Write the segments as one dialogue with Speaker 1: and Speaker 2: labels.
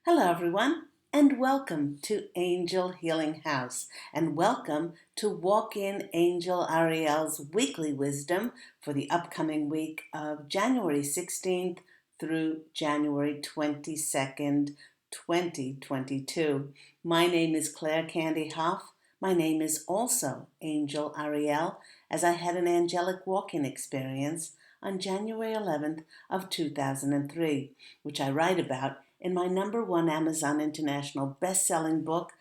Speaker 1: Hello, everyone, and welcome to Angel Healing House, and welcome to Walk In Angel Ariel's weekly wisdom for the upcoming week of January 16th through January 22nd, 2022. My name is Claire Candy Hoff. My name is also Angel Ariel, as I had an angelic walk-in experience on January 11th of 2003, which I write about in my #1 Amazon International best-selling book,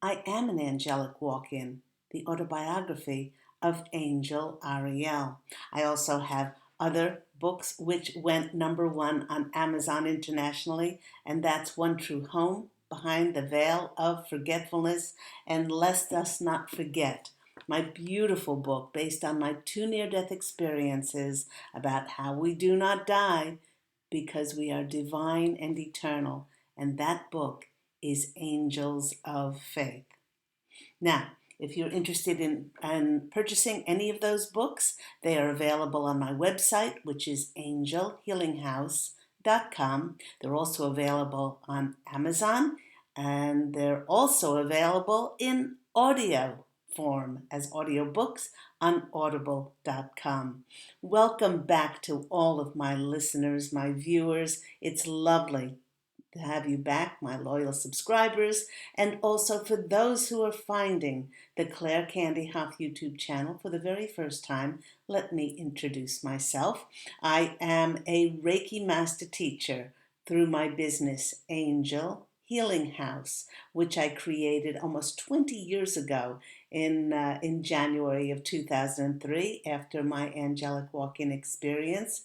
Speaker 1: I Am an Angelic Walk-In, the autobiography of Angel Ariel. I also have other books which went #1 on Amazon internationally, and that's One True Home, Behind the Veil of Forgetfulness, and Lest Us Not Forget, my beautiful book based on my 2 near-death experiences about how we do not die because we are divine and eternal, and that book is Angels of Faith. Now, if you're interested in purchasing any of those books, they are available on my website, which is angelhealinghouse.com. They're also available on Amazon, and they're also available in audio form as audiobooks on audible.com. Welcome back to all of my listeners, my viewers. It's lovely to have you back, my loyal subscribers, and also for those who are finding the Claire Candy Hoff YouTube channel for the very first time. Let me introduce myself. I am a Reiki Master Teacher through my business, Angel Healing House, which I created almost 20 years ago in January of 2003 after my angelic walk-in experience.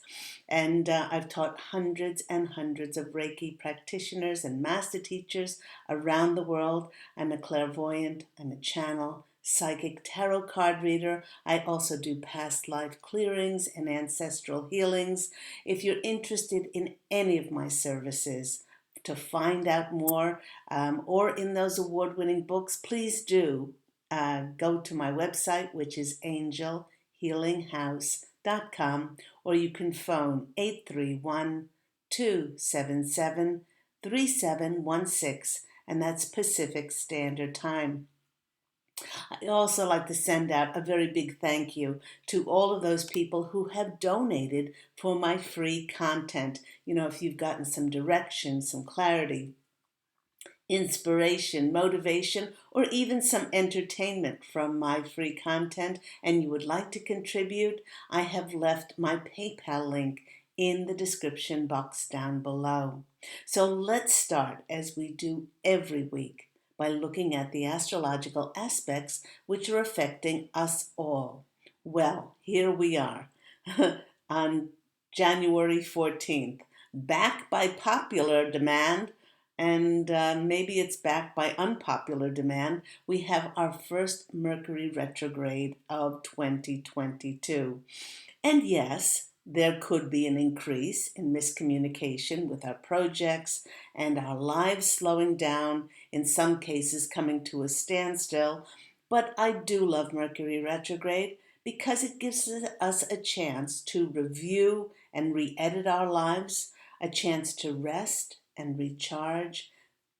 Speaker 1: And I've taught hundreds and hundreds of Reiki practitioners and master teachers around the world. I'm a clairvoyant, I'm a channel, psychic tarot card reader. I also do past life clearings and ancestral healings. If you're interested in any of my services, to find out more or in those award-winning books, please do go to my website, which is angelhealinghouse.com, or you can phone 831-277-3716, and that's Pacific Standard Time. I also like to send out a very big thank you to all of those people who have donated for my free content. You know, if you've gotten some direction, some clarity, inspiration, motivation, or even some entertainment from my free content, and you would like to contribute, I have left my PayPal link in the description box down below. So let's start, as we do every week, by looking at the astrological aspects which are affecting us all. Well, here we are on January 14th, back by popular demand, and maybe it's backed by unpopular demand. We have our first Mercury Retrograde of 2022. And yes, there could be an increase in miscommunication with our projects and our lives slowing down, in some cases coming to a standstill. But I do love Mercury Retrograde because it gives us a chance to review and re-edit our lives, a chance to rest and recharge,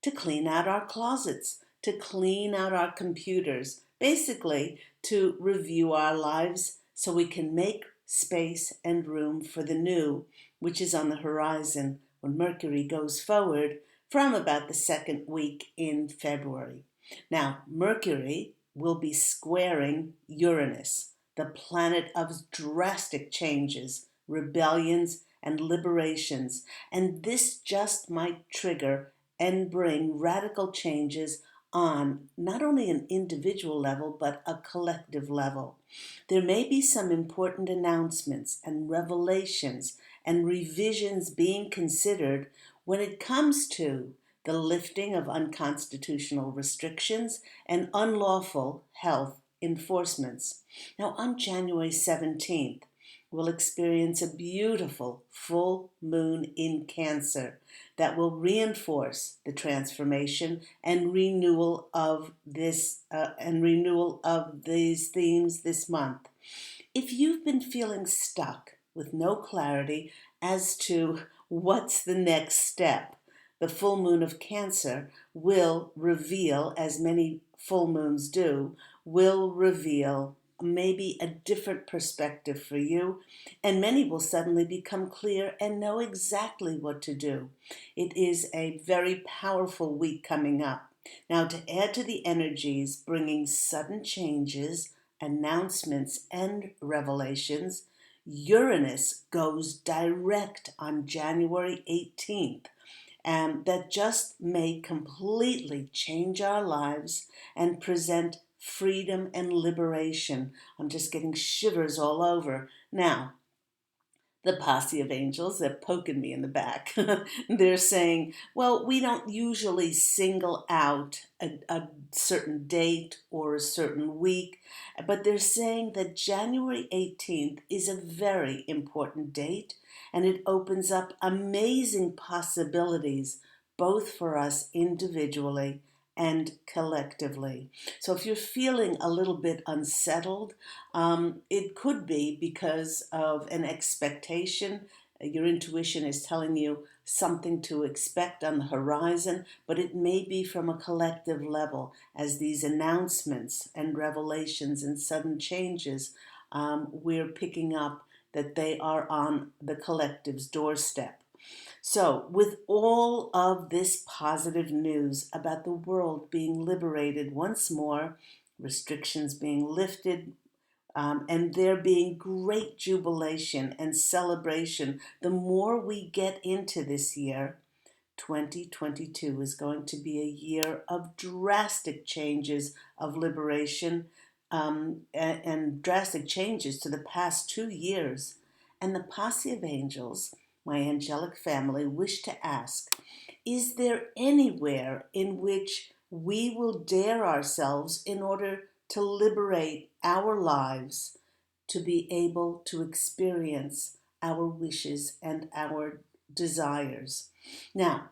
Speaker 1: to clean out our closets, to clean out our computers, basically to review our lives so we can make space and room for the new, which is on the horizon when Mercury goes forward from about the second week in February. Now, Mercury will be squaring Uranus, the planet of drastic changes, rebellions, and liberations, and this just might trigger and bring radical changes on not only an individual level, but a collective level. There may be some important announcements and revelations and revisions being considered when it comes to the lifting of unconstitutional restrictions and unlawful health enforcements. Now, on January 17th, we'll experience a beautiful full moon in Cancer that will reinforce the transformation and renewal of these themes this month. If you've been feeling stuck with no clarity as to what's the next step, The full moon of Cancer will reveal, as many full moons do, will reveal maybe a different perspective for you, and many will suddenly become clear and know exactly what to do. It is a very powerful week coming up. Now, to add to the energies bringing sudden changes, announcements, and revelations, Uranus goes direct on January 18th. That just may completely change our lives and present freedom and liberation. I'm just getting shivers all over. Now, the posse of angels, they're poking me in the back. They're saying, well, we don't usually single out a certain date or a certain week, but they're saying that January 18th is a very important date, and it opens up amazing possibilities, both for us individually and collectively. So if you're feeling a little bit unsettled, it could be because of an expectation. Your intuition is telling you something to expect on the horizon, but it may be from a collective level as these announcements and revelations and sudden changes, we're picking up that they are on the collective's doorstep. So, with all of this positive news about the world being liberated once more, restrictions being lifted, and there being great jubilation and celebration, the more we get into this year, 2022 is going to be a year of drastic changes of liberation, and drastic changes to the past 2 years. And the posse of angels, my angelic family, wish to ask, is there anywhere in which we will dare ourselves in order to liberate our lives to be able to experience our wishes and our desires? Now,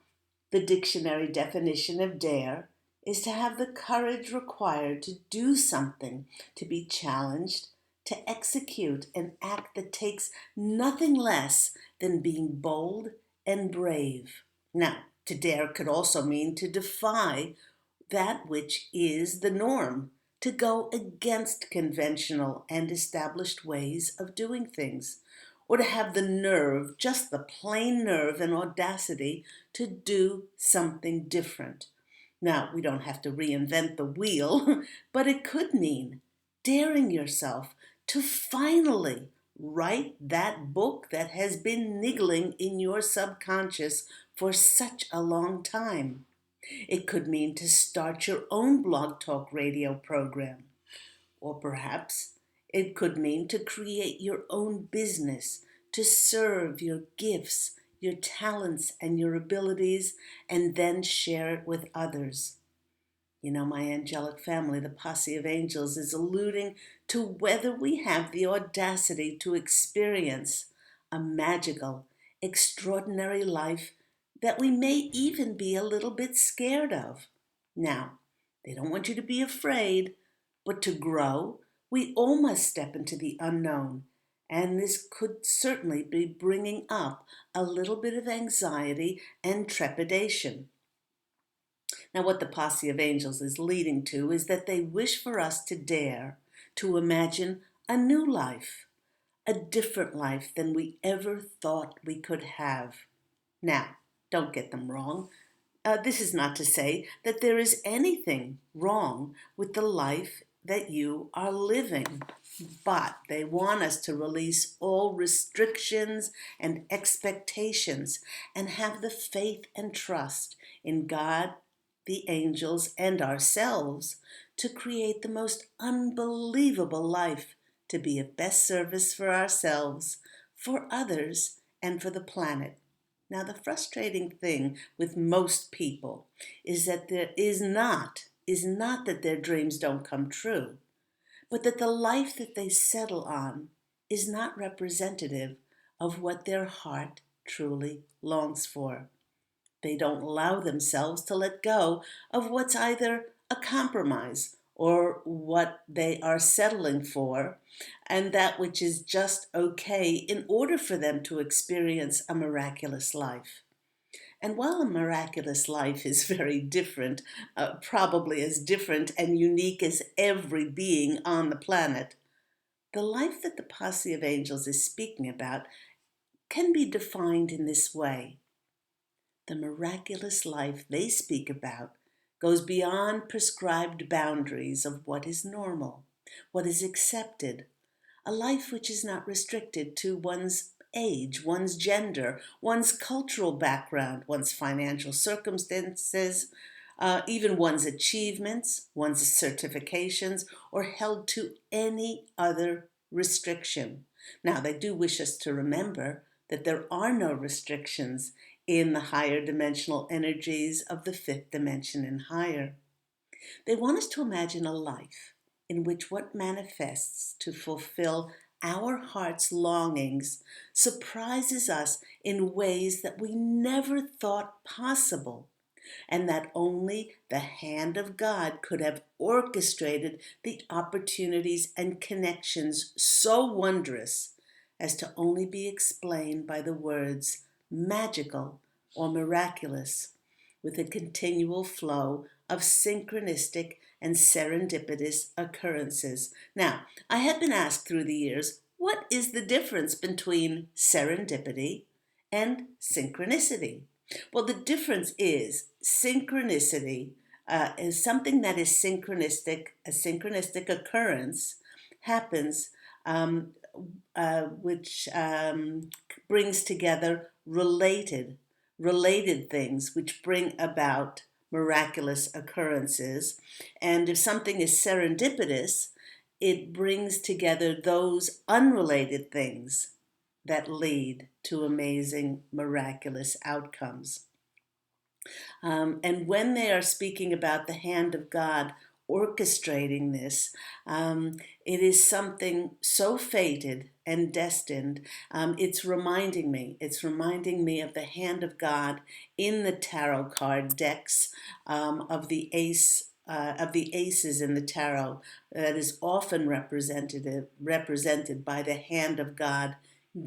Speaker 1: the dictionary definition of dare is to have the courage required to do something, to be challenged, to execute an act that takes nothing less than being bold and brave. Now, to dare could also mean to defy that which is the norm, to go against conventional and established ways of doing things, or to have the nerve, just the plain nerve and audacity, to do something different. Now, we don't have to reinvent the wheel, but it could mean daring yourself to finally write that book that has been niggling in your subconscious for such a long time. It could mean to start your own blog talk radio program. Or perhaps it could mean to create your own business, to serve your gifts, your talents, and your abilities, and then share it with others. You know, my angelic family, the posse of angels, is alluding to whether we have the audacity to experience a magical, extraordinary life that we may even be a little bit scared of. Now, they don't want you to be afraid, but to grow, we all must step into the unknown. And this could certainly be bringing up a little bit of anxiety and trepidation. Now, what the posse of angels is leading to is that they wish for us to dare to imagine a new life, a different life than we ever thought we could have. Now, don't get them wrong. This is not to say that there is anything wrong with the life that you are living, but they want us to release all restrictions and expectations and have the faith and trust in God, the angels, and ourselves to create the most unbelievable life, to be of best service for ourselves, for others, and for the planet. Now, the frustrating thing with most people is that there is not that their dreams don't come true, but that the life that they settle on is not representative of what their heart truly longs for. They don't allow themselves to let go of what's either a compromise or what they are settling for, and that which is just okay in order for them to experience a miraculous life. And while a miraculous life is very different, probably as different and unique as every being on the planet, the life that the posse of angels is speaking about can be defined in this way. The miraculous life they speak about goes beyond prescribed boundaries of what is normal, what is accepted, a life which is not restricted to one's age, one's gender, one's cultural background, one's financial circumstances, even one's achievements, one's certifications, or held to any other restriction. Now, they do wish us to remember that there are no restrictions in the higher dimensional energies of the fifth dimension and higher. They want us to imagine a life in which what manifests to fulfill our heart's longings surprises us in ways that we never thought possible, and that only the hand of God could have orchestrated the opportunities and connections so wondrous as to only be explained by the words magical or miraculous, with a continual flow of synchronistic and serendipitous occurrences. Now, I have been asked through the years, what is the difference between serendipity and synchronicity? Well, the difference is synchronicity is something that is synchronistic. A synchronistic occurrence happens which brings together related things which bring about miraculous occurrences. And if something is serendipitous, it brings together those unrelated things that lead to amazing, miraculous outcomes. And when they are speaking about the hand of God orchestrating this, it is something so fated and destined. It's reminding me of the hand of God in the tarot card decks of the aces in the tarot that is often represented by the hand of God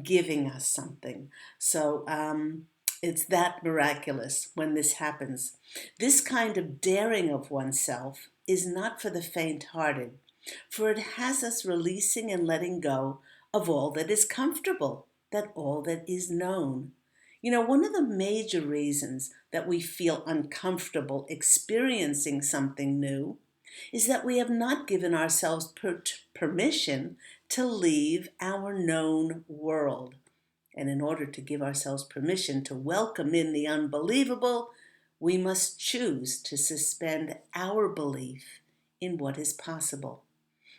Speaker 1: giving us something. So it's that miraculous when this happens. This kind of daring of oneself is not for the faint-hearted, for it has us releasing and letting go of all that is comfortable, that all that is known. You know, one of the major reasons that we feel uncomfortable experiencing something new is that we have not given ourselves permission to leave our known world. And in order to give ourselves permission to welcome in the unbelievable, we must choose to suspend our belief in what is possible.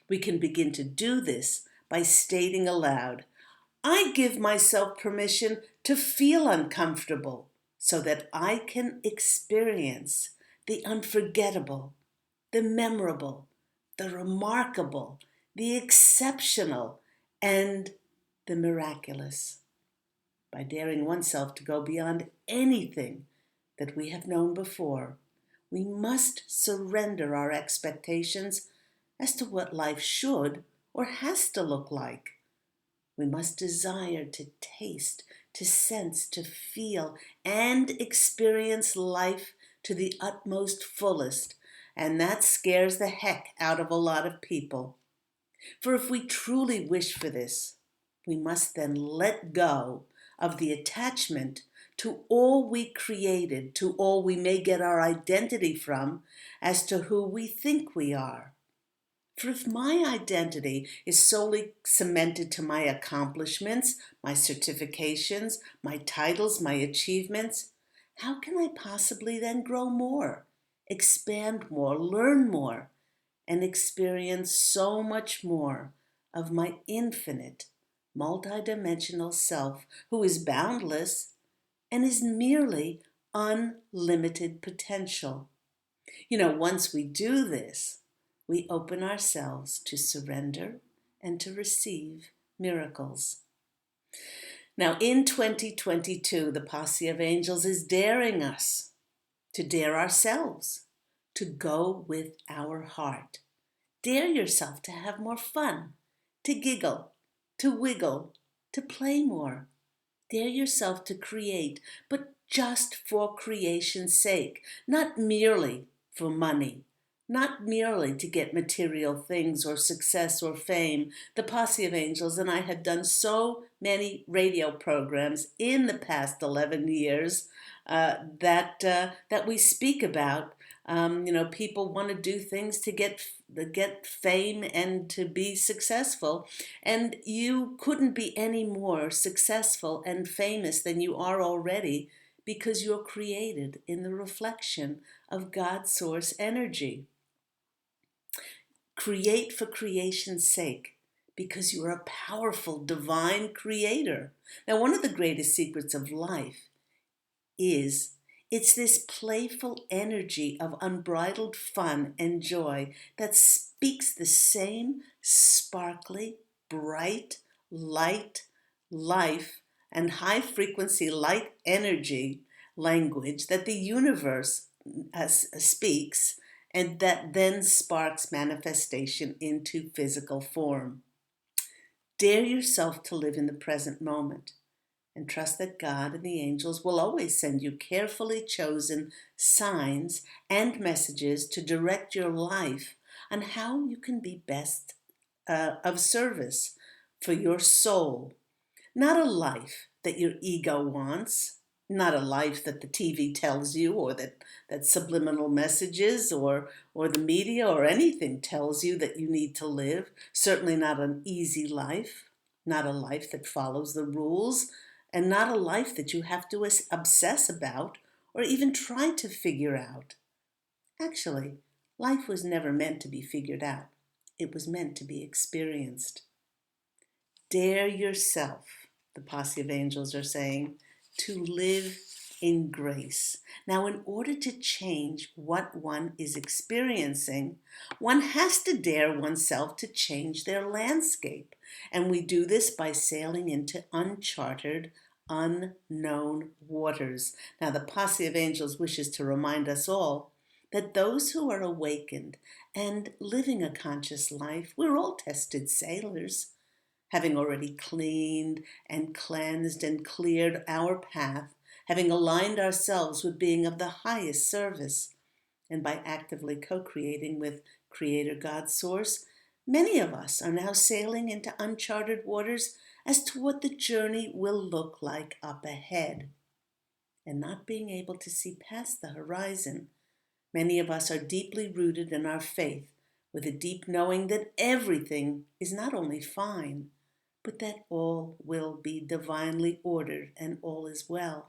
Speaker 1: We can begin to do this by stating aloud, I give myself permission to feel uncomfortable so that I can experience the unforgettable, the memorable, the remarkable, the exceptional, and the miraculous. By daring oneself to go beyond anything that we have known before, we must surrender our expectations as to what life should or has to look like. We must desire to taste, to sense, to feel, and experience life to the utmost fullest, and that scares the heck out of a lot of people. For if we truly wish for this, we must then let go of the attachment to all we created, to all we may get our identity from, as to who we think we are. For if my identity is solely cemented to my accomplishments, my certifications, my titles, my achievements, how can I possibly then grow more, expand more, learn more, and experience so much more of my infinite, multidimensional self who is boundless and is merely unlimited potential? You know, once we do this, we open ourselves to surrender and to receive miracles. Now, in 2022, the posse of angels is daring us to dare ourselves, to go with our heart. Dare yourself to have more fun, to giggle, to wiggle, to play more. Dare yourself to create, but just for creation's sake, not merely for money, not merely to get material things or success or fame. The Posse of Angels and I have done so many radio programs in the past 11 years that we speak about. People want to do things to get fame and to be successful, and you couldn't be any more successful and famous than you are already, because you're created in the reflection of God's source energy. Create for creation's sake, because you're a powerful divine creator. Now, one of the greatest secrets of life is it's this playful energy of unbridled fun and joy that speaks the same sparkly, bright, light, life, and high frequency light energy language that the universe speaks, and that then sparks manifestation into physical form. Dare yourself to live in the present moment, and trust that God and the angels will always send you carefully chosen signs and messages to direct your life on how you can be best of service for your soul. Not a life that your ego wants, not a life that the TV tells you, or that subliminal messages or the media or anything tells you that you need to live. Certainly not an easy life, not a life that follows the rules, and not a life that you have to obsess about or even try to figure out. Actually, life was never meant to be figured out. It was meant to be experienced. Dare yourself, the Posse of Angels are saying, to live in grace. Now, in order to change what one is experiencing, one has to dare oneself to change their landscape. And we do this by sailing into uncharted, unknown waters. Now, the Posse of Angels wishes to remind us all that those who are awakened and living a conscious life, we're all tested sailors, having already cleaned and cleansed and cleared our path, having aligned ourselves with being of the highest service, and by actively co-creating with Creator God Source, many of us are now sailing into uncharted waters as to what the journey will look like up ahead. And not being able to see past the horizon, many of us are deeply rooted in our faith, with a deep knowing that everything is not only fine, but that all will be divinely ordered and all is well.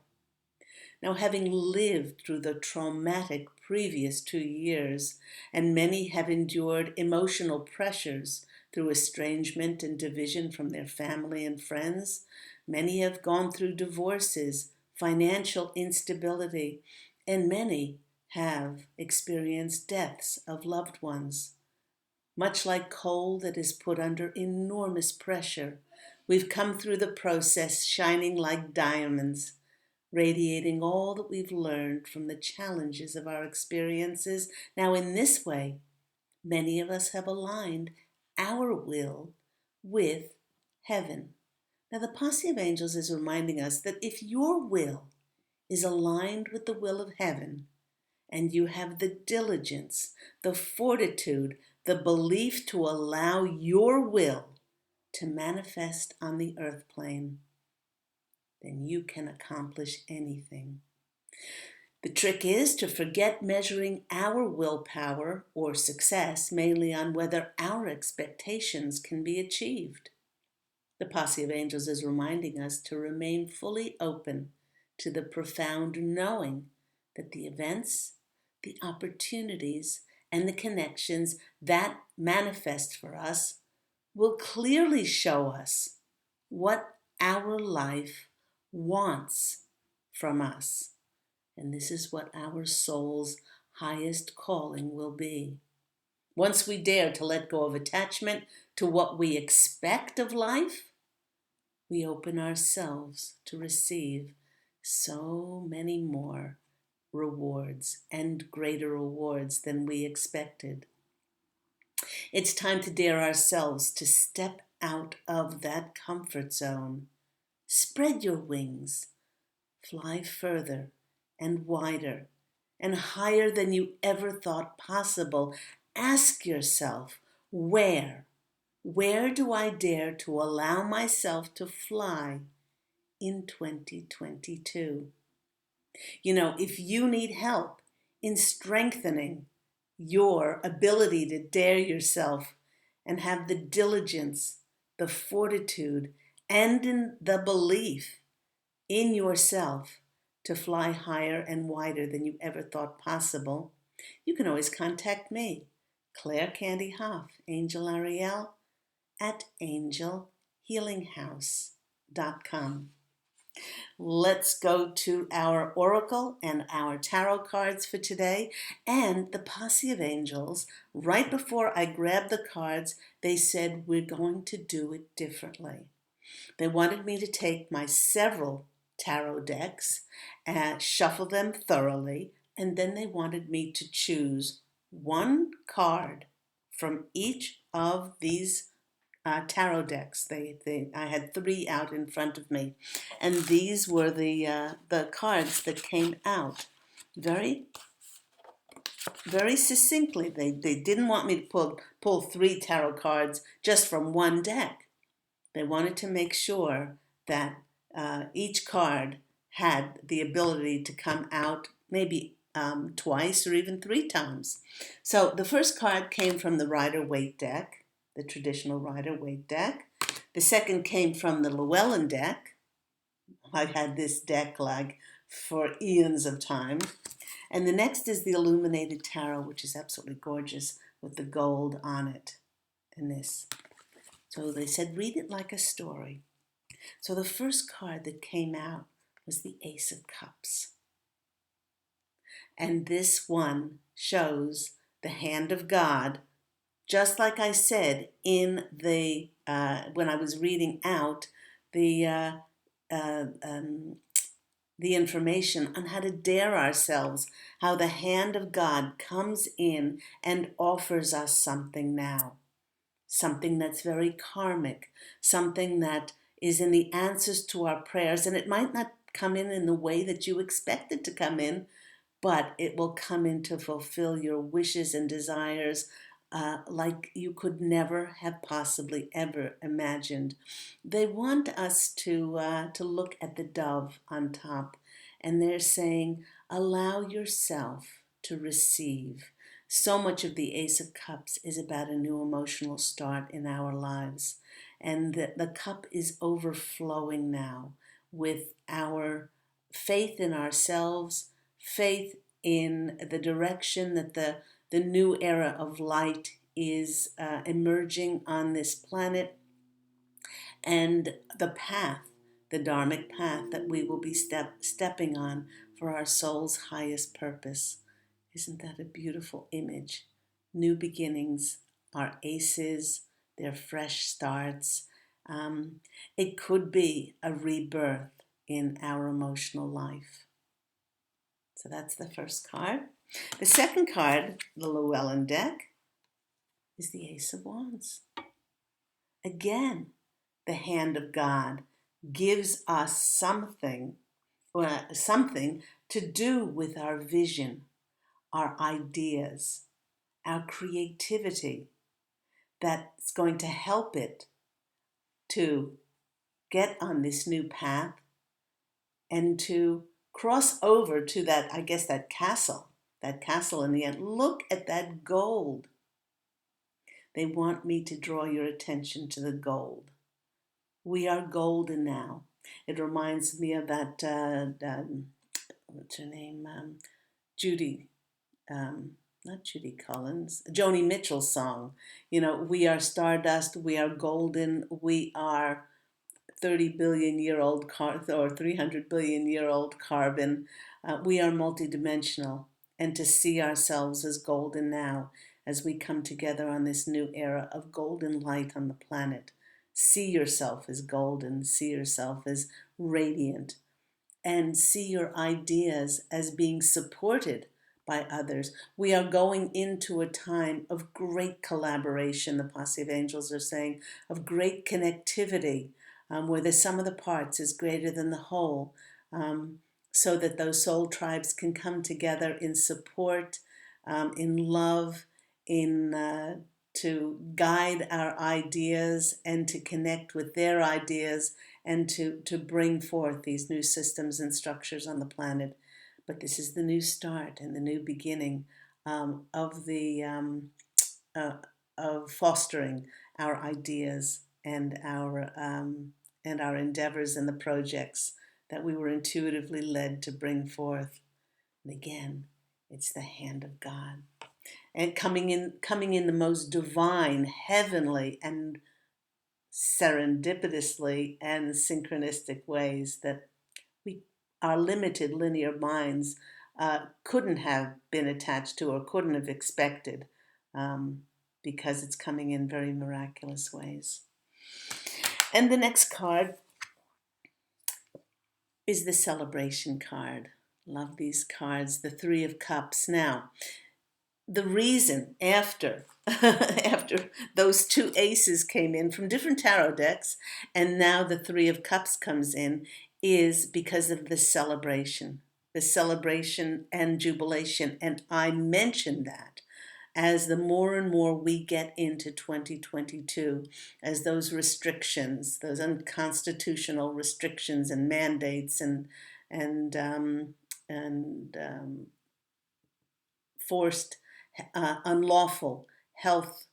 Speaker 1: Now, having lived through the traumatic previous 2 years, and many have endured emotional pressures through estrangement and division from their family and friends, many have gone through divorces, financial instability, and many have experienced deaths of loved ones. Much like coal that is put under enormous pressure, we've come through the process shining like diamonds, radiating all that we've learned from the challenges of our experiences. Now, in this way, many of us have aligned our will with heaven. Now, the Posse of Angels is reminding us that if your will is aligned with the will of heaven, and you have the diligence, the fortitude, the belief to allow your will to manifest on the earth plane, then you can accomplish anything. The trick is to forget measuring our willpower or success mainly on whether our expectations can be achieved. The Posse of Angels is reminding us to remain fully open to the profound knowing that the events, the opportunities, and the connections that manifest for us will clearly show us what our life wants from us. And this is what our soul's highest calling will be. Once we dare to let go of attachment to what we expect of life, we open ourselves to receive so many more rewards and greater rewards than we expected. It's time to dare ourselves to step out of that comfort zone. Spread your wings. Fly further and wider and higher than you ever thought possible. Ask yourself, where? Where do I dare to allow myself to fly in 2022? You know, if you need help in strengthening your ability to dare yourself and have the diligence, the fortitude, and in the belief in yourself to fly higher and wider than you ever thought possible, you can always contact me, Claire Candy Hoff, Angel Ariel, at angelhealinghouse.com. Let's go to our oracle and our tarot cards for today and the posse of angels. Right before I grabbed the cards, they said we're going to do it differently. They wanted me to take my several tarot decks and shuffle them thoroughly, and then they wanted me to choose one card from each of these tarot decks. I had 3 out in front of me, and these were the cards that came out very, very succinctly. They didn't want me to pull 3 tarot cards just from one deck. They wanted to make sure that each card had the ability to come out maybe twice or even 3 times. So the first card came from the Rider-Waite deck, the traditional Rider-Waite deck. The second came from the Llewellyn deck. I've had this deck like for eons of time. And the next is the Illuminated Tarot, which is absolutely gorgeous with the gold on it and this. So they said, read it like a story. So the first card that came out was the Ace of Cups. And this one shows the hand of God, just like I said in the when I was reading out the information on how to dare ourselves, how the hand of God comes in and offers us something now. Something that's very karmic, something that is in the answers to our prayers. And it might not come in the way that you expect it to come in, but it will come in to fulfill your wishes and desires like you could never have possibly ever imagined. They want us to look at the dove on top, and they're saying, allow yourself to receive. So much of the Ace of Cups is about a new emotional start in our lives. And the cup is overflowing now with our faith in ourselves, faith in the direction that the new era of light is emerging on this planet, and the path, the dharmic path that we will be stepping on for our soul's highest purpose. Isn't that a beautiful image? New beginnings, our aces, their fresh starts. It could be a rebirth in our emotional life. So that's the first card. The second card, the Llewellyn deck, is the Ace of Wands. Again, the hand of God gives us something to do with our vision, our ideas, our creativity, that's going to help it to get on this new path and to cross over to that, I guess, that castle in the end. Look at that gold. They want me to draw your attention to the gold. We are golden now. It reminds me of that, what's her name? Judy, not Judy Collins, Joni Mitchell's song. You know, we are stardust, we are golden, we are 30 billion year old or 300 billion year old carbon. We are multidimensional, and to see ourselves as golden now as we come together on this new era of golden light on the planet. See yourself as golden, see yourself as radiant, and see your ideas as being supported by others. We are going into a time of great collaboration, the posse of angels are saying, of great connectivity, where the sum of the parts is greater than the whole. so that those soul tribes can come together in support, in love, in to guide our ideas and to connect with their ideas and to bring forth these new systems and structures on the planet. But this is the new start and the new beginning of the of fostering our ideas and our endeavors and the projects that we were intuitively led to bring forth. And again, it's the hand of God, and coming in the most divine, heavenly, and serendipitously and synchronistic ways that our limited linear minds couldn't have been attached to or couldn't have expected, because it's coming in very miraculous ways. And the next card is the celebration card. Love these cards, the Three of Cups. Now, the reason after after those two aces came in from different tarot decks, and now the Three of Cups comes in, is because of the celebration and jubilation. And I mentioned that as the more and more we get into 2022, as those restrictions, those unconstitutional restrictions and mandates and forced, unlawful health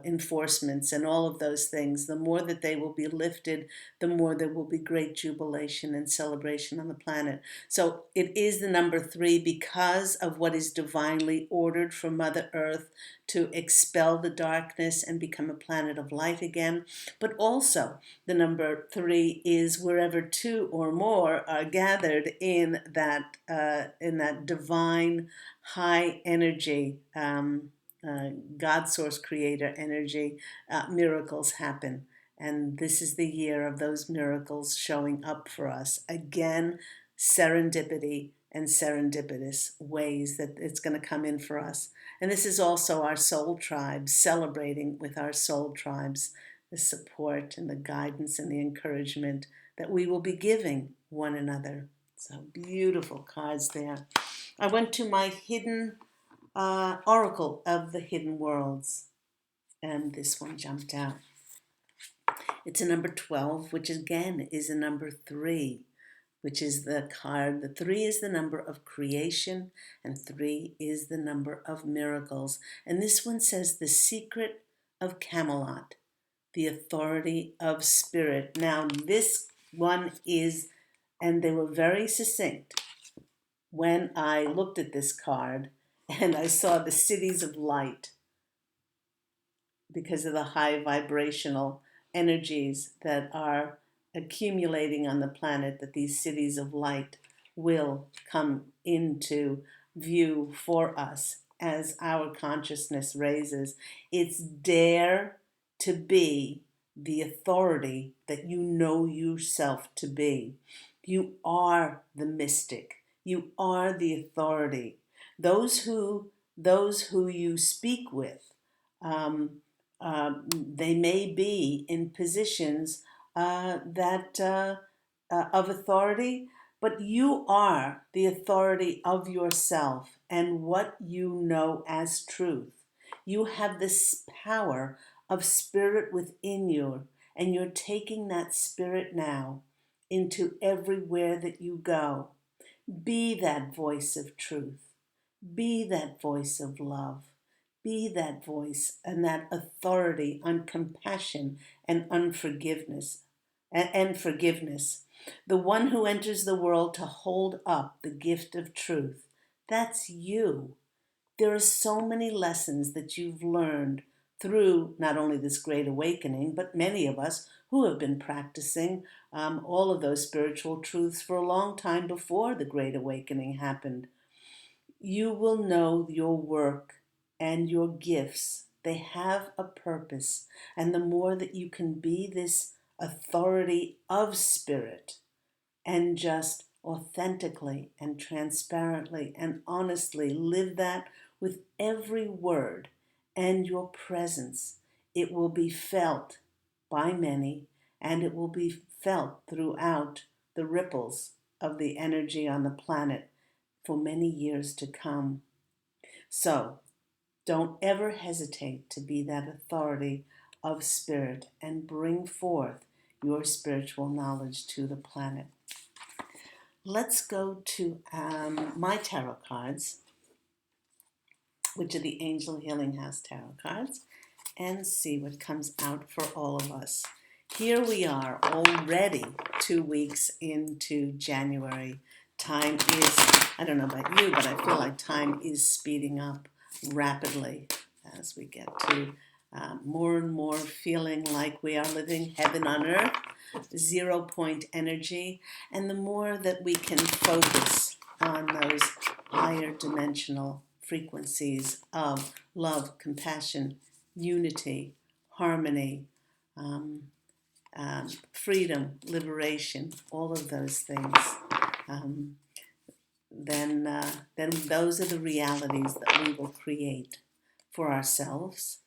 Speaker 1: enforcements and all of those things, the more that they will be lifted, the more there will be great jubilation and celebration on the planet. So it is the number 3 because of what is divinely ordered from Mother Earth to expel the darkness and become a planet of light again. But also the number 3 is wherever 2 or more are gathered in that divine high energy, God source creator energy, miracles happen. And this is the year of those miracles showing up for us. Again, serendipity and serendipitous ways that it's going to come in for us. And this is also our soul tribes, celebrating with our soul tribes the support and the guidance and the encouragement that we will be giving one another. So beautiful cards there. I went to my hidden Oracle of the Hidden Worlds, and this one jumped out. It's a number 12, which again is a number 3, which is the card. The 3 is the number of creation, and 3 is the number of miracles. And this one says the secret of Camelot, the authority of spirit. Now, this one is, and they were very succinct when I looked at this card and I saw the cities of light because of the high vibrational energies that are accumulating on the planet, that these cities of light will come into view for us as our consciousness raises. It's dare to be the authority that you know yourself to be. You are the mystic. You are the authority. Those who you speak with, they may be in positions that of authority, but you are the authority of yourself and what you know as truth. You have this power of spirit within you, and you're taking that spirit now into everywhere that you go. Be that voice of truth. Be that voice of love. Be that voice and that authority on compassion and unforgiveness and forgiveness. The one who enters the world to hold up the gift of truth. That's you. There are so many lessons that you've learned through not only this great awakening, but many of us who have been practicing all of those spiritual truths for a long time before the great awakening happened. You will know your work and your gifts. They have a purpose. And the more that you can be this authority of spirit and just authentically and transparently and honestly live that with every word and your presence, it will be felt by many, and it will be felt throughout the ripples of the energy on the planet for many years to come. So don't ever hesitate to be that authority of spirit and bring forth your spiritual knowledge to the planet. Let's go to my tarot cards, which are the Angel Healing House tarot cards, and see what comes out for all of us. Here we are already 2 weeks into January. Time is, I don't know about you, but I feel like time is speeding up rapidly as we get to more and more feeling like we are living heaven on earth, 0 point energy, and the more that we can focus on those higher dimensional frequencies of love, compassion, unity, harmony, freedom, liberation, all of those things, then those are the realities that we will create for ourselves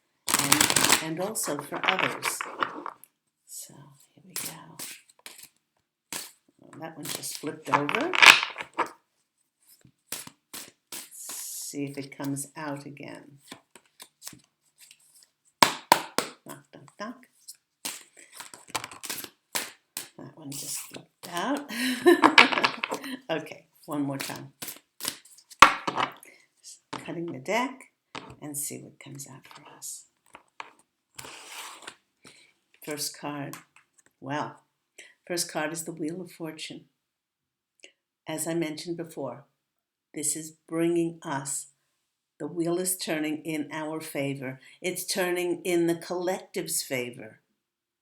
Speaker 1: and also for others. So here we go. Well, that one just flipped over. Let's see if it comes out again. Knock, knock, knock. That one just flipped out. Okay, one more time. Just cutting the deck and see what comes out for us. First card. Well, first card is the Wheel of Fortune. As I mentioned before, this is bringing us, the wheel is turning in our favor. It's turning in the collective's favor.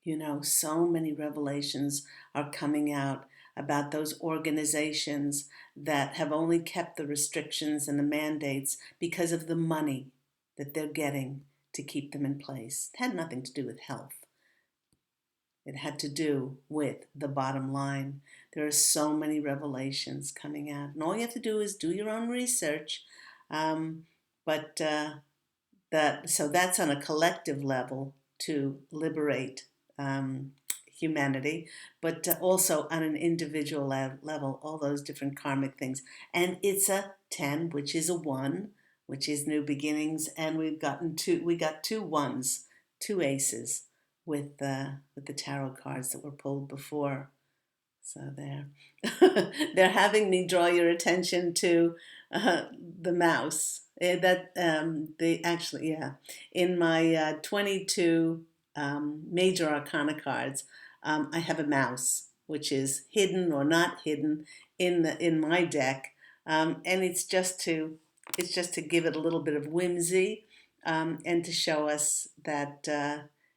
Speaker 1: You know, so many revelations are coming out about those organizations that have only kept the restrictions and the mandates because of the money that they're getting to keep them in place. It had nothing to do with health. It had to do with the bottom line. There are so many revelations coming out. And all you have to do is do your own research. So that's on a collective level to liberate humanity, but also on an individual level, all those different karmic things. And it's a 10, which is a 1, which is new beginnings. And we got 2 1s, 2 aces with the tarot cards that were pulled before. So they're having me draw your attention to the mouse. In my 22 major arcana cards, I have a mouse, which is hidden or not hidden in my deck, and it's just to give it a little bit of whimsy, and to show us that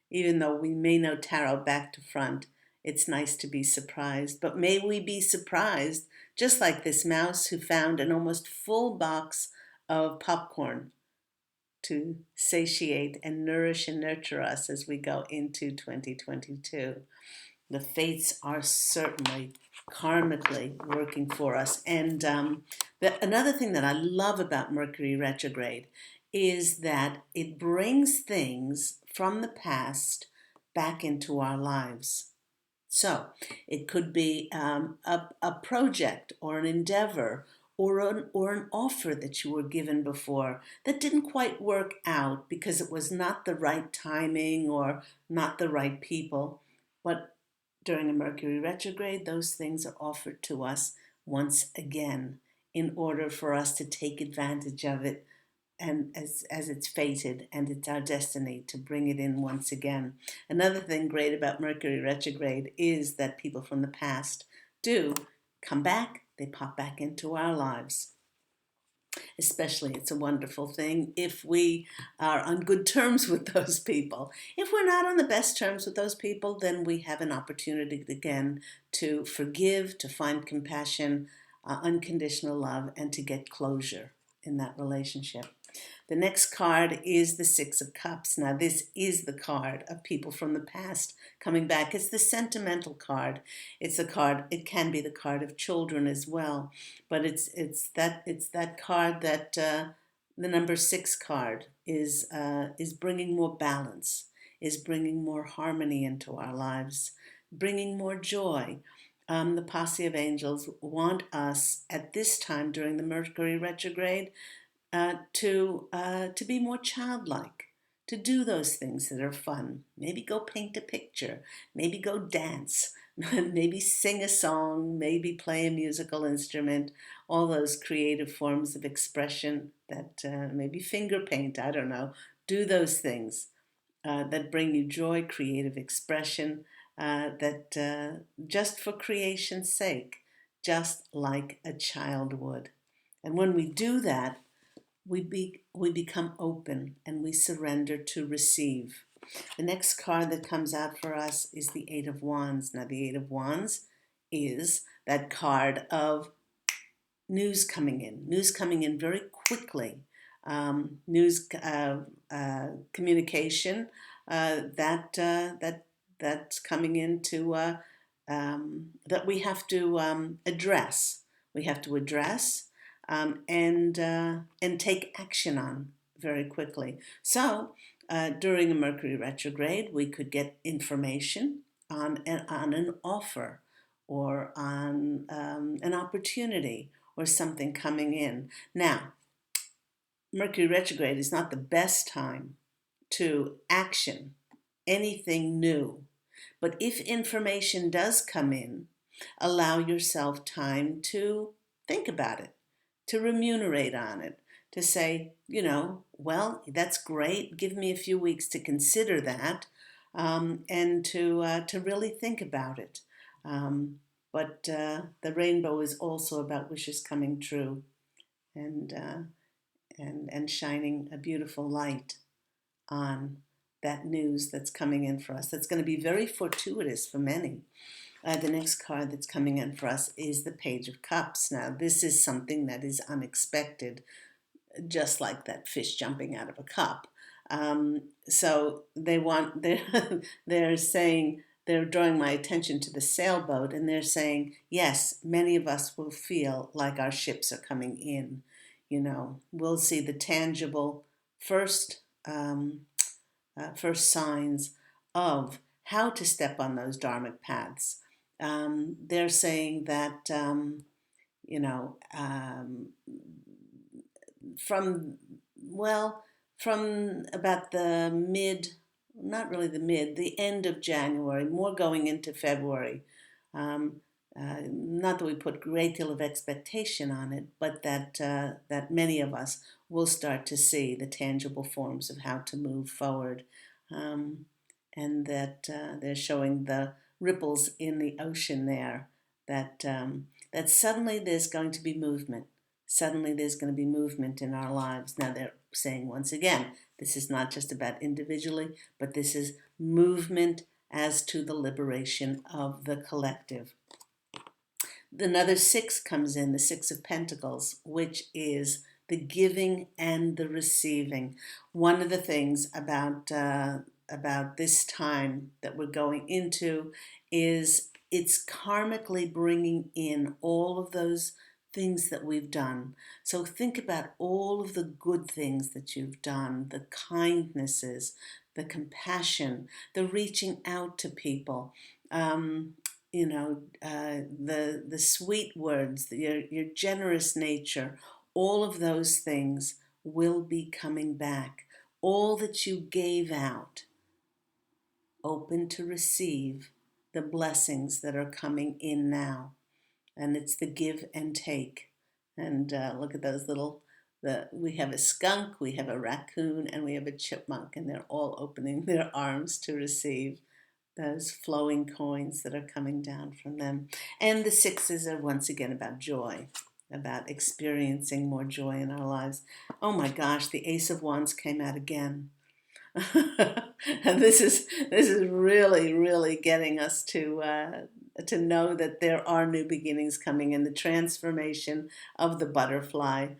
Speaker 1: even though we may know tarot back to front, it's nice to be surprised. But may we be surprised, just like this mouse who found an almost full box of popcorn to satiate and nourish and nurture us as we go into 2022. The fates are certainly karmically working for us. And another thing that I love about Mercury Retrograde is that it brings things from the past back into our lives. So it could be a project or an endeavor or an offer that you were given before that didn't quite work out because it was not the right timing or not the right people. But during a Mercury retrograde, those things are offered to us once again in order for us to take advantage of it, and as it's fated and it's our destiny to bring it in once again. Another thing great about Mercury retrograde is that people from the past do come back, they pop back into our lives. Especially, it's a wonderful thing if we are on good terms with those people. If we're not on the best terms with those people, then we have an opportunity again to forgive, to find compassion, unconditional love, and to get closure in that relationship. The next card is the Six of Cups. Now, this is the card of people from the past coming back. It's the sentimental card. It's a card. It can be the card of children as well, but it's that card that the number 6 card is bringing more balance, is bringing more harmony into our lives, bringing more joy. The posse of angels want us at this time during the Mercury retrograde to be more childlike, to do those things that are fun. Maybe go paint a picture, maybe go dance, maybe sing a song, maybe play a musical instrument, all those creative forms of expression that maybe finger paint, I don't know. Do those things that bring you joy, creative expression, that just for creation's sake, just like a child would. And when we do that, we become open and we surrender to receive. The next card that comes out for us is the Eight of Wands. Now, the Eight of Wands is that card of news coming in very quickly. News, communication that's coming into that we have to address. We have to address and take action on very quickly. So during a Mercury retrograde, we could get information on an offer or on an opportunity or something coming in. Now, Mercury retrograde is not the best time to action anything new. But if information does come in, allow yourself time to think about it, to ruminate on it, to say, well, that's great. Give me a few weeks to consider that, and to really think about it. But the rainbow is also about wishes coming true, and shining a beautiful light on that news that's coming in for us. That's going to be very fortuitous for many. The next card that's coming in for us is the Page of Cups. Now, this is something that is unexpected, just like that fish jumping out of a cup. So they're saying, they're drawing my attention to the sailboat, and they're saying, yes, many of us will feel like our ships are coming in. We'll see the tangible first signs of how to step on those dharmic paths. They're saying that, from about the end of January, more going into February. Not that we put a great deal of expectation on it, but that many of us will start to see the tangible forms of how to move forward, and that they're showing the ripples in the ocean there. That suddenly there's going to be movement. Suddenly there's going to be movement in our lives. Now they're saying once again, this is not just about individually, but this is movement as to the liberation of the collective. Another six comes in, the Six of Pentacles, which is the giving and the receiving. One of the things about this time that we're going into is it's karmically bringing in all of those things that we've done. So think about all of the good things that you've done, the kindnesses, the compassion, the reaching out to people, the sweet words, your generous nature. All of those things will be coming back. All that you gave out, open to receive the blessings that are coming in now. And it's the give and take. And look at those we have a skunk, we have a raccoon, and we have a chipmunk, and they're all opening their arms to receive those flowing coins that are coming down from them. And the sixes are once again about joy, about experiencing more joy in our lives. Oh my gosh, the Ace of Wands came out again. And this is really, really getting us to know that there are new beginnings coming in, the transformation of the butterfly,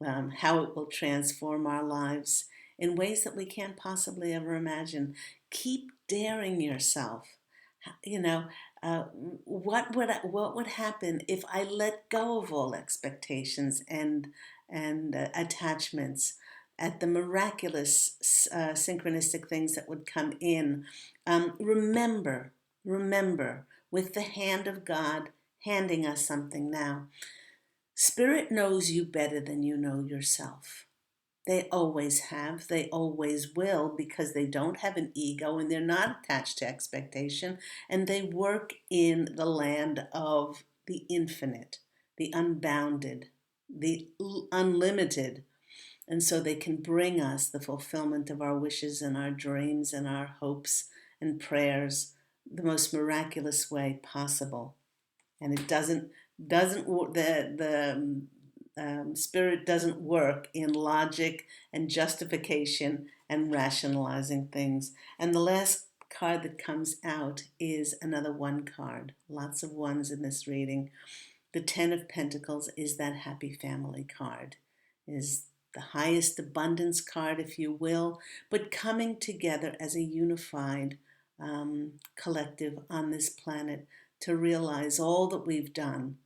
Speaker 1: how it will transform our lives in ways that we can't possibly ever imagine. Keep daring yourself. What would happen if I let go of all expectations and attachments at the miraculous synchronistic things that would come in? Remember with the hand of God handing us something now. Spirit knows you better than you know yourself. They always have, they always will, because they don't have an ego and they're not attached to expectation, and they work in the land of the infinite, the unbounded, the unlimited. And so they can bring us the fulfillment of our wishes and our dreams and our hopes and prayers the most miraculous way possible. And it doesn't the spirit doesn't work in logic and justification and rationalizing things. And the last card that comes out is another one card. Lots of ones in this reading. The Ten of Pentacles is that happy family card, is the highest abundance card, if you will, but coming together as a unified collective on this planet to realize all that we've done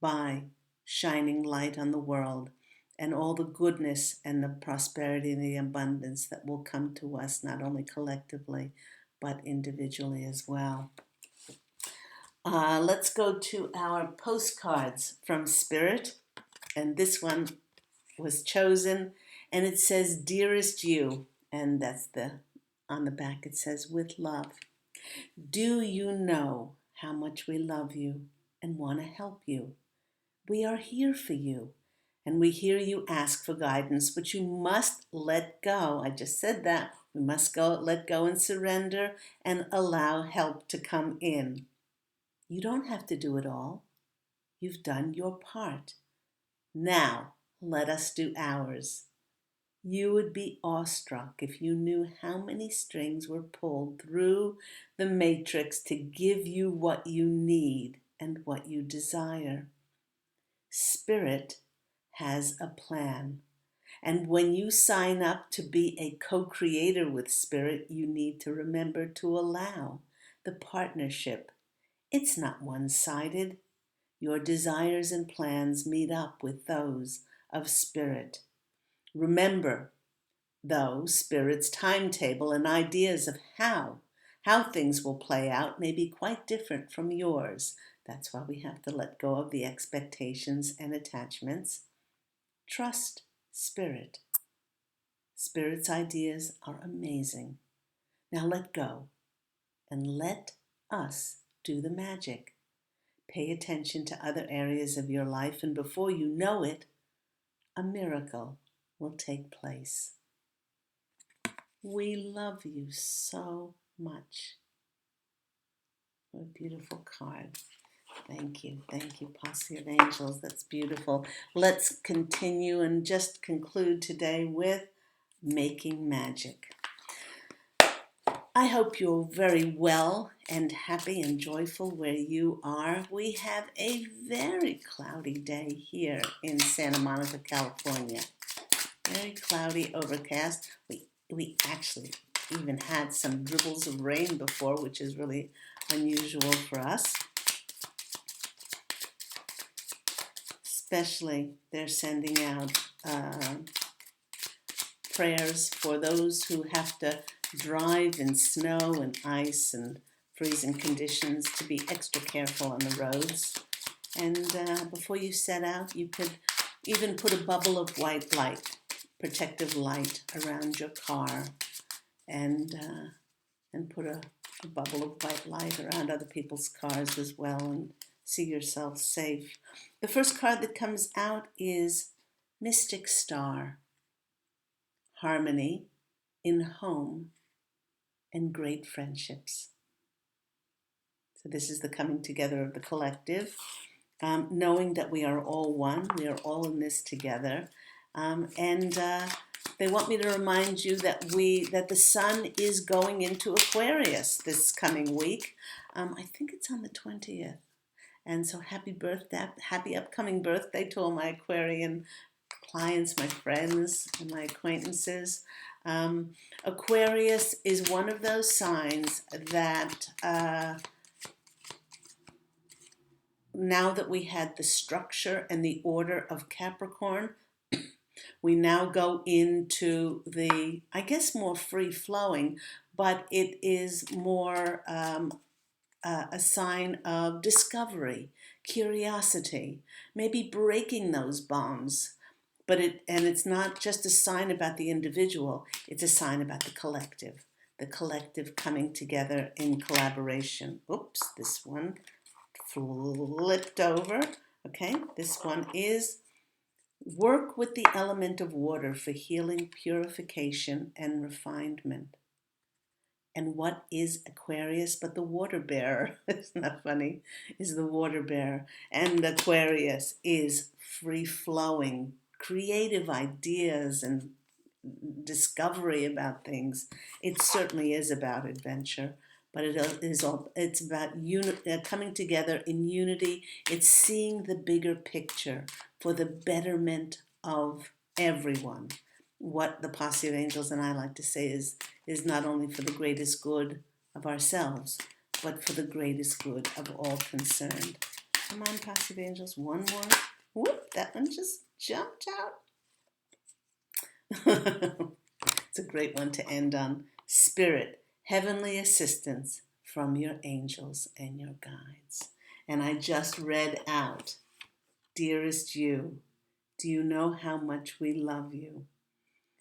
Speaker 1: by shining light on the world and all the goodness and the prosperity and the abundance that will come to us, not only collectively, but individually as well. Let's go to our postcards from Spirit. And this one was chosen, and it says, Dearest You. And that's on the back it says, with love. Do you know how much we love you and want to help you? We are here for you, and we hear you ask for guidance, but you must let go. I just said that. We must let go and surrender and allow help to come in. You don't have to do it all. You've done your part. Now, let us do ours. You would be awestruck if you knew how many strings were pulled through the matrix to give you what you need and what you desire. Spirit has a plan. And when you sign up to be a co-creator with Spirit, you need to remember to allow the partnership. It's not one-sided. Your desires and plans meet up with those of Spirit. Remember, though, Spirit's timetable and ideas of how things will play out may be quite different from yours. That's why we have to let go of the expectations and attachments. Trust Spirit. Spirit's ideas are amazing. Now let go and let us do the magic. Pay attention to other areas of your life, and before you know it, a miracle will take place. We love you so much. What a beautiful card. Thank you, Posse of Angels. That's beautiful. Let's continue and just conclude today with making magic. I hope you're very well and happy and joyful where you are. We have a very cloudy day here in Santa Monica, California. Very cloudy, overcast. We actually even had some dribbles of rain before, which is really unusual for us. Especially, they're sending out prayers for those who have to drive in snow and ice and freezing conditions, to be extra careful on the roads. And before you set out, you could even put a bubble of white light, protective light, around your car, and put a bubble of white light around other people's cars as well, and see yourself safe. The first card that comes out is Mystic Star. Harmony in home and great friendships. So this is the coming together of the collective, knowing that we are all one, we are all in this together, and they want me to remind you that the sun is going into Aquarius this coming week. I think it's on the 20th. And so happy upcoming birthday to all my Aquarian clients, my friends, and my acquaintances. Aquarius is one of those signs that now that we had the structure and the order of Capricorn, we now go into the, I guess, more free-flowing, but it is more a sign of discovery, curiosity, maybe breaking those bonds. But it's not just a sign about the individual, it's a sign about the collective coming together in collaboration. Oops, this one flipped over. Okay, this one is work with the element of water for healing, purification, and refinement. And what is Aquarius but the water bearer? Isn't that funny? Is the water bearer. And Aquarius is free-flowing, creative ideas and discovery about things. It certainly is about adventure, but it's about coming together in unity. It's seeing the bigger picture for the betterment of everyone. What the Posse of Angels and I like to say is not only for the greatest good of ourselves, but for the greatest good of all concerned. Come on, Posse of Angels, one more. Whoop, that one just jumped out. It's a great one to end on. Spirit, heavenly assistance from your angels and your guides. And I just read out, dearest you, do you know how much we love you?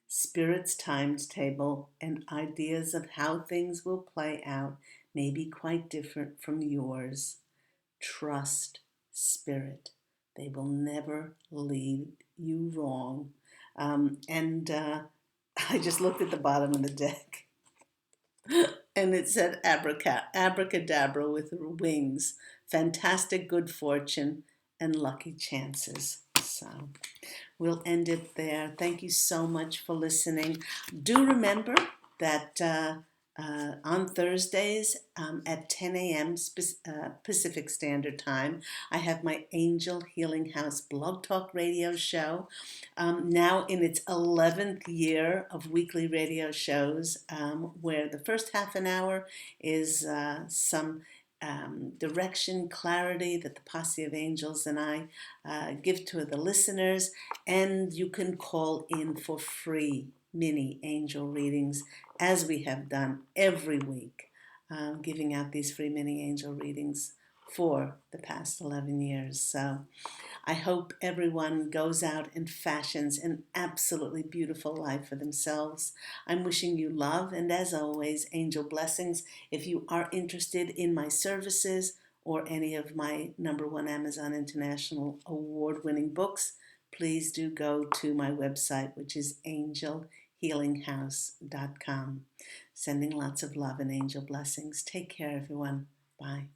Speaker 1: Spirit's timetable and ideas of how things will play out may be quite different from yours. Trust Spirit. They will never lead you wrong. I just looked at the bottom of the deck and it said abracadabra with wings, fantastic good fortune, and lucky chances. So we'll end it there. Thank you so much for listening. Do remember that on Thursdays at 10 a.m. Pacific Standard Time, I have my Angel Healing House Blog Talk radio show, now in its 11th year of weekly radio shows, where the first half an hour is some direction, clarity that the Posse of Angels and I give to the listeners, and you can call in for free mini angel readings, as we have done every week, giving out these free mini angel readings for the past 11 years. So I hope everyone goes out and fashions an absolutely beautiful life for themselves. I'm wishing you love and, as always, angel blessings. If you are interested in my services or any of my #1 Amazon International award-winning books, please do go to my website, which is angelhealinghouse.com. Sending lots of love and angel blessings. Take care, everyone. Bye.